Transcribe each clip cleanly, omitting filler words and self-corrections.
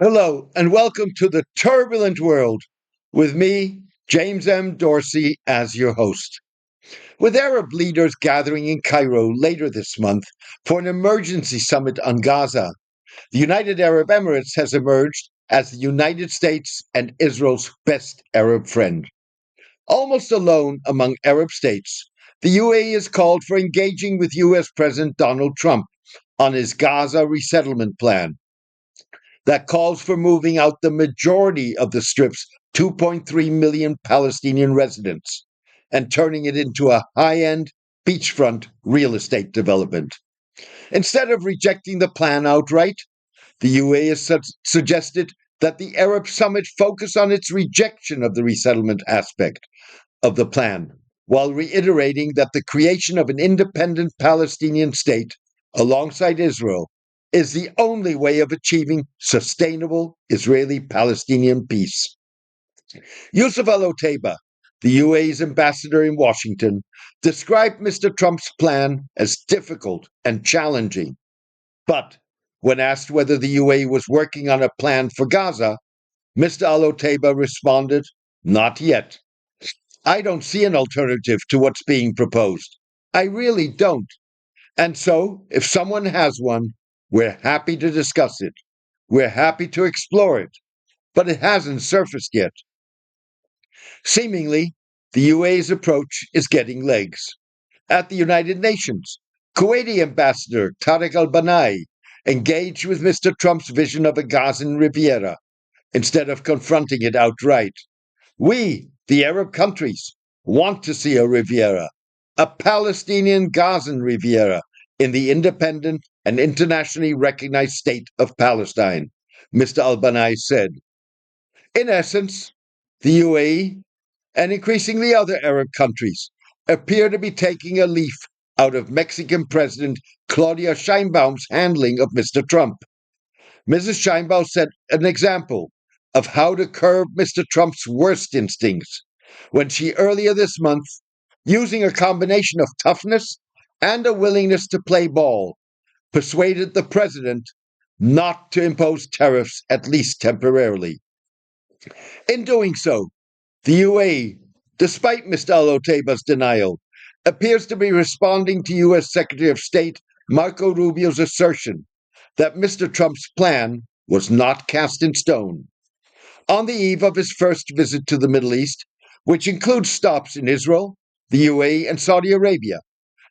Hello, and welcome to the turbulent world with me, James M. Dorsey, as your host. With Arab leaders gathering in Cairo later this month for an emergency summit on Gaza, the United Arab Emirates has emerged as the United States and Israel's best Arab friend. Almost alone among Arab states, the UAE is called for engaging with US President Donald Trump on his Gaza resettlement plan that calls for moving out the majority of the Strip's 2.3 million Palestinian residents and turning it into a high end beachfront real estate development. Instead of rejecting the plan outright, the UAE has suggested that the Arab summit focus on its rejection of the resettlement aspect of the plan, while reiterating that the creation of an independent Palestinian state alongside Israel is the only way of achieving sustainable Israeli Palestinian peace. Yusuf Al Otaiba, the UAE's ambassador in Washington, described Mr. Trump's plan as difficult and challenging. But when asked whether the UAE was working on a plan for Gaza, Mr. Al Otaiba responded, "Not yet. I don't see an alternative to what's being proposed. I really don't. And so, if someone has one, we're happy to discuss it. We're happy to explore it. But it hasn't surfaced yet." Seemingly, the UAE's approach is getting legs. At the United Nations, Kuwaiti Ambassador Tariq al Banai engaged with Mr. Trump's vision of a Gazan Riviera instead of confronting it outright. We, the Arab countries, want to see a Riviera, a Palestinian Gazan Riviera in the independent and internationally recognized state of Palestine, Mr. Al Banai said. In essence, the UAE and increasingly other Arab countries appear to be taking a leaf out of Mexican President Claudia Sheinbaum's handling of Mr. Trump. Mrs. Sheinbaum set an example of how to curb Mr. Trump's worst instincts when she earlier this month, using a combination of toughness and a willingness to play ball, persuaded the president not to impose tariffs, at least temporarily. In doing so, the UAE, despite Mr. Al Otaiba's denial, appears to be responding to U.S. Secretary of State Marco Rubio's assertion that Mr. Trump's plan was not cast in stone. On the eve of his first visit to the Middle East, which includes stops in Israel, the UAE, and Saudi Arabia,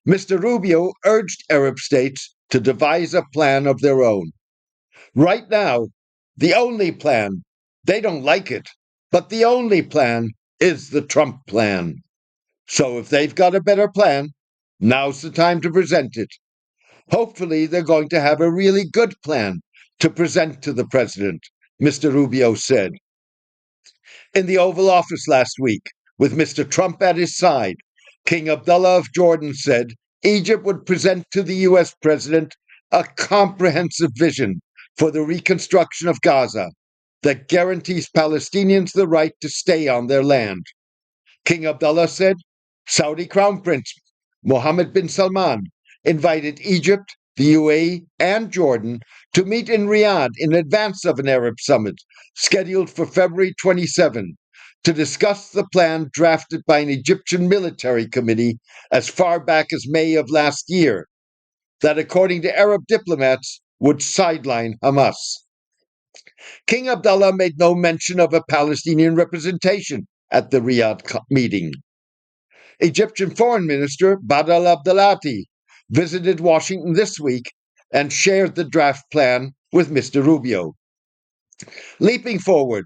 Mr. Rubio urged Arab states to devise a plan of their own. Right now, the only plan, they don't like it, but the only plan is the Trump plan. So if they've got a better plan, now's the time to present it. Hopefully, they're going to have a really good plan to present to the president, Mr. Rubio said. In the Oval Office last week, with Mr. Trump at his side, King Abdullah of Jordan said Egypt would present to the U.S. president a comprehensive vision for the reconstruction of Gaza that guarantees Palestinians the right to stay on their land. King Abdullah said Saudi Crown Prince Mohammed bin Salman invited Egypt, the UAE, and Jordan to meet in Riyadh in advance of an Arab summit scheduled for February 27 to discuss the plan drafted by an Egyptian military committee as far back as May of last year, that, according to Arab diplomats, would sideline Hamas. King Abdullah made no mention of a Palestinian representation at the Riyadh meeting. Egyptian Foreign Minister Badr Abdelati visited Washington this week and shared the draft plan with Mr. Rubio. Leaping forward,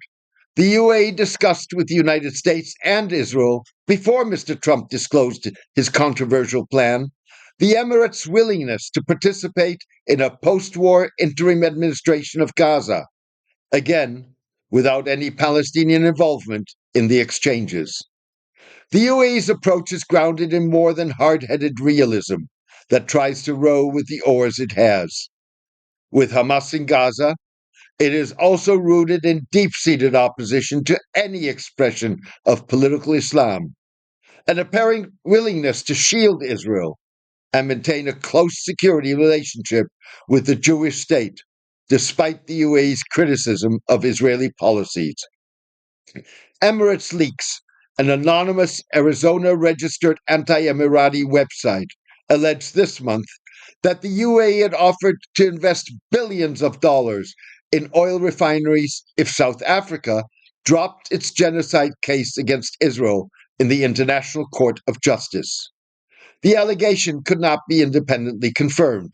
the UAE discussed with the United States and Israel, before Mr. Trump disclosed his controversial plan, the Emirates' willingness to participate in a post-war interim administration of Gaza, again, without any Palestinian involvement in the exchanges. The UAE's approach is grounded in more than hard-headed realism that tries to row with the oars it has. With Hamas in Gaza, it is also rooted in deep-seated opposition to any expression of political Islam, an apparent willingness to shield Israel and maintain a close security relationship with the Jewish state, despite the UAE's criticism of Israeli policies. Emirates Leaks, an anonymous Arizona-registered anti-Emirati website, alleged this month that the UAE had offered to invest billions of dollars in oil refineries if South Africa dropped its genocide case against Israel in the International Court of Justice. The allegation could not be independently confirmed.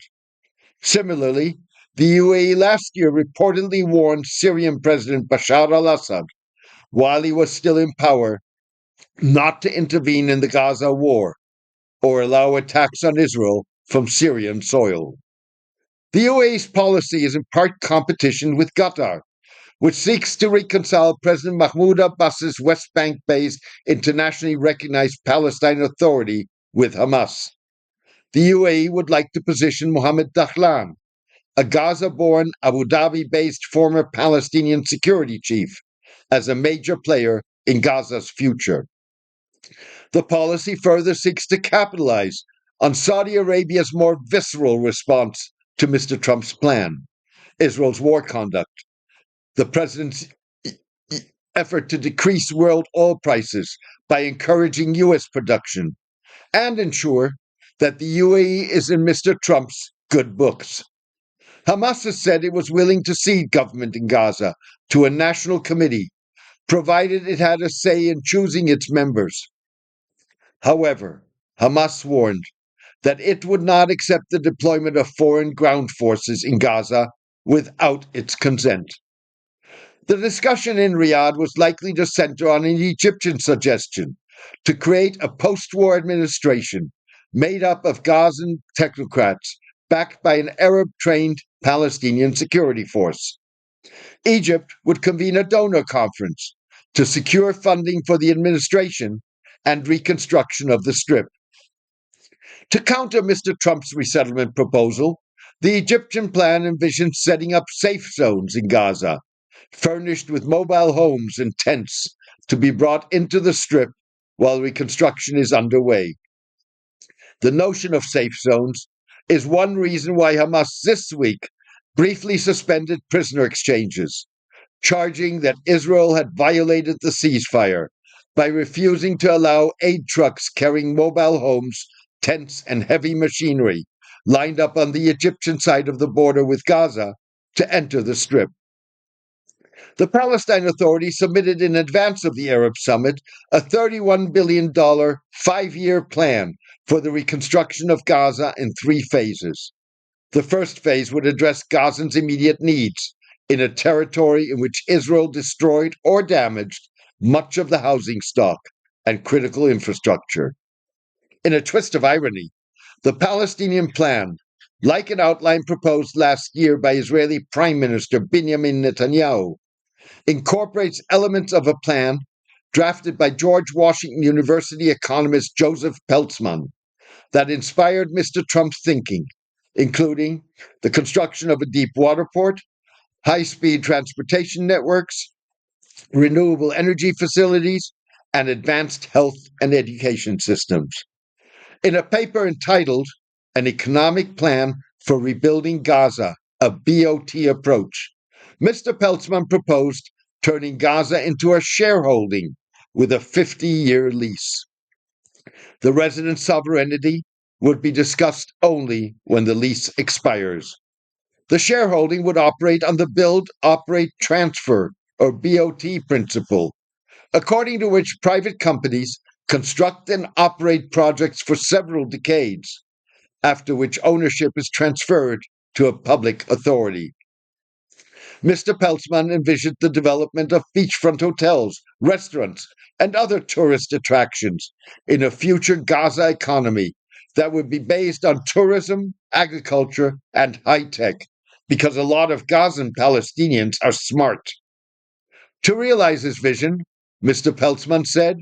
Similarly, the UAE last year reportedly warned Syrian President Bashar al-Assad, while he was still in power, not to intervene in the Gaza war or allow attacks on Israel from Syrian soil. The UAE's policy is in part competition with Qatar, which seeks to reconcile President Mahmoud Abbas's West Bank-based internationally recognized Palestine Authority with Hamas. The UAE would like to position Mohammed Dahlan, a Gaza-born, Abu Dhabi-based former Palestinian security chief, as a major player in Gaza's future. The policy further seeks to capitalize on Saudi Arabia's more visceral response to Mr. Trump's plan, Israel's war conduct, the president's effort to decrease world oil prices by encouraging U.S. production, and ensure that the UAE is in Mr. Trump's good books. Hamas has said it was willing to cede government in Gaza to a national committee, provided it had a say in choosing its members. However, Hamas warned that it would not accept the deployment of foreign ground forces in Gaza without its consent. The discussion in Riyadh was likely to center on an Egyptian suggestion to create a post-war administration made up of Gazan technocrats backed by an Arab-trained Palestinian security force. Egypt would convene a donor conference to secure funding for the administration and reconstruction of the Strip. To counter Mr. Trump's resettlement proposal, the Egyptian plan envisioned setting up safe zones in Gaza, furnished with mobile homes and tents to be brought into the Strip while reconstruction is underway. The notion of safe zones is one reason why Hamas this week briefly suspended prisoner exchanges, charging that Israel had violated the ceasefire by refusing to allow aid trucks carrying mobile homes, tents, and heavy machinery lined up on the Egyptian side of the border with Gaza to enter the Strip. The Palestine Authority submitted in advance of the Arab Summit a $31 billion five-year plan for the reconstruction of Gaza in three phases. The first phase would address Gazans' immediate needs in a territory in which Israel destroyed or damaged much of the housing stock and critical infrastructure. In a twist of irony, the Palestinian plan, like an outline proposed last year by Israeli Prime Minister Benjamin Netanyahu, incorporates elements of a plan drafted by George Washington University economist Joseph Peltzman that inspired Mr. Trump's thinking, including the construction of a deep water port, high-speed transportation networks, renewable energy facilities, and advanced health and education systems. In a paper entitled An Economic Plan for Rebuilding Gaza, a BOT Approach, Mr. Peltzman proposed turning Gaza into a shareholding with a 50-year lease. The resident sovereignty would be discussed only when the lease expires. The shareholding would operate on the Build, Operate, Transfer, or BOT principle, according to which private companies construct and operate projects for several decades, after which ownership is transferred to a public authority. Mr. Peltzman envisioned the development of beachfront hotels, restaurants, and other tourist attractions in a future Gaza economy that would be based on tourism, agriculture, and high tech, because a lot of Gazan Palestinians are smart. To realize his vision, Mr. Peltzman said,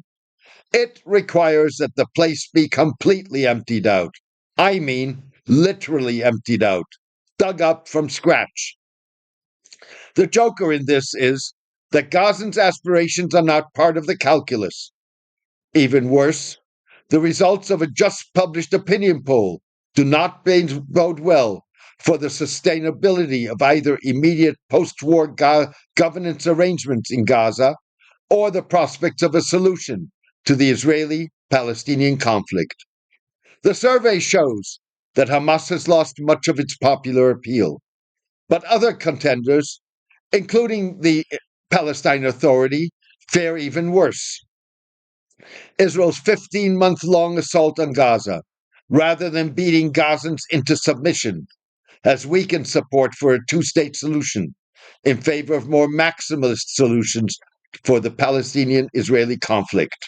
it requires that the place be completely emptied out. I mean, literally emptied out, dug up from scratch. The joker in this is that Gazans' aspirations are not part of the calculus. Even worse, the results of a just published opinion poll do not bode well for the sustainability of either immediate post-war governance arrangements in Gaza or the prospects of a solution to the Israeli-Palestinian conflict. The survey shows that Hamas has lost much of its popular appeal, but other contenders, including the Palestine Authority, fare even worse. Israel's 15-month-long assault on Gaza, rather than beating Gazans into submission, has weakened support for a two-state solution in favor of more maximalist solutions for the Palestinian-Israeli conflict.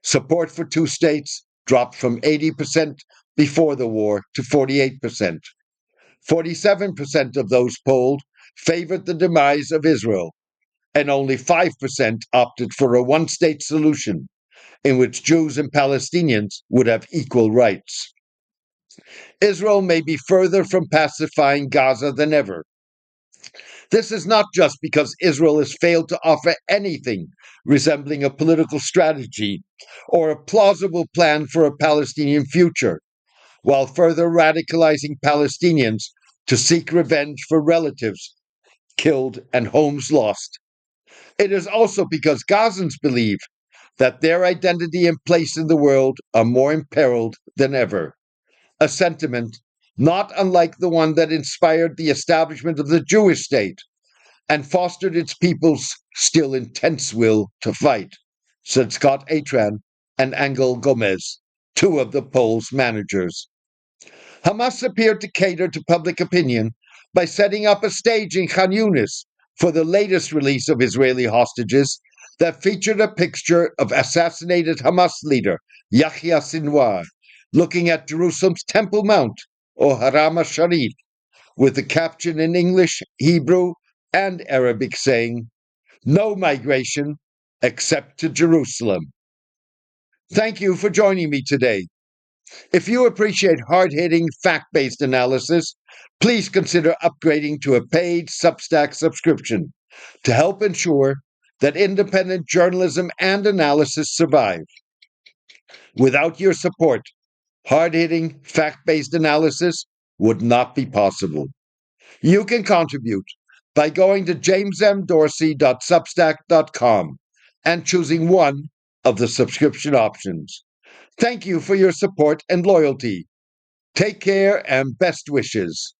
Support for two states dropped from 80% before the war to 48%. 47% of those polled favored the demise of Israel, and only 5% opted for a one-state solution in which Jews and Palestinians would have equal rights. Israel may be further from pacifying Gaza than ever. This is not just because Israel has failed to offer anything resembling a political strategy or a plausible plan for a Palestinian future, while further radicalizing Palestinians to seek revenge for relatives killed and homes lost. It is also because Gazans believe that their identity and place in the world are more imperiled than ever, a sentiment not unlike the one that inspired the establishment of the Jewish state and fostered its people's still intense will to fight, said Scott Atran and Angel Gomez, two of the poll's managers. Hamas appeared to cater to public opinion by setting up a stage in Khan Yunis for the latest release of Israeli hostages that featured a picture of assassinated Hamas leader Yahya Sinwar looking at Jerusalem's Temple Mount, or Haram al-Sharif, with the caption in English, Hebrew, and Arabic saying, "No migration except to Jerusalem." Thank you for joining me today. If you appreciate hard-hitting, fact-based analysis, please consider upgrading to a paid Substack subscription to help ensure that independent journalism and analysis survive. Without your support, hard-hitting, fact-based analysis would not be possible. You can contribute by going to jamesmdorsey.substack.com and choosing one of the subscription options. Thank you for your support and loyalty. Take care and best wishes.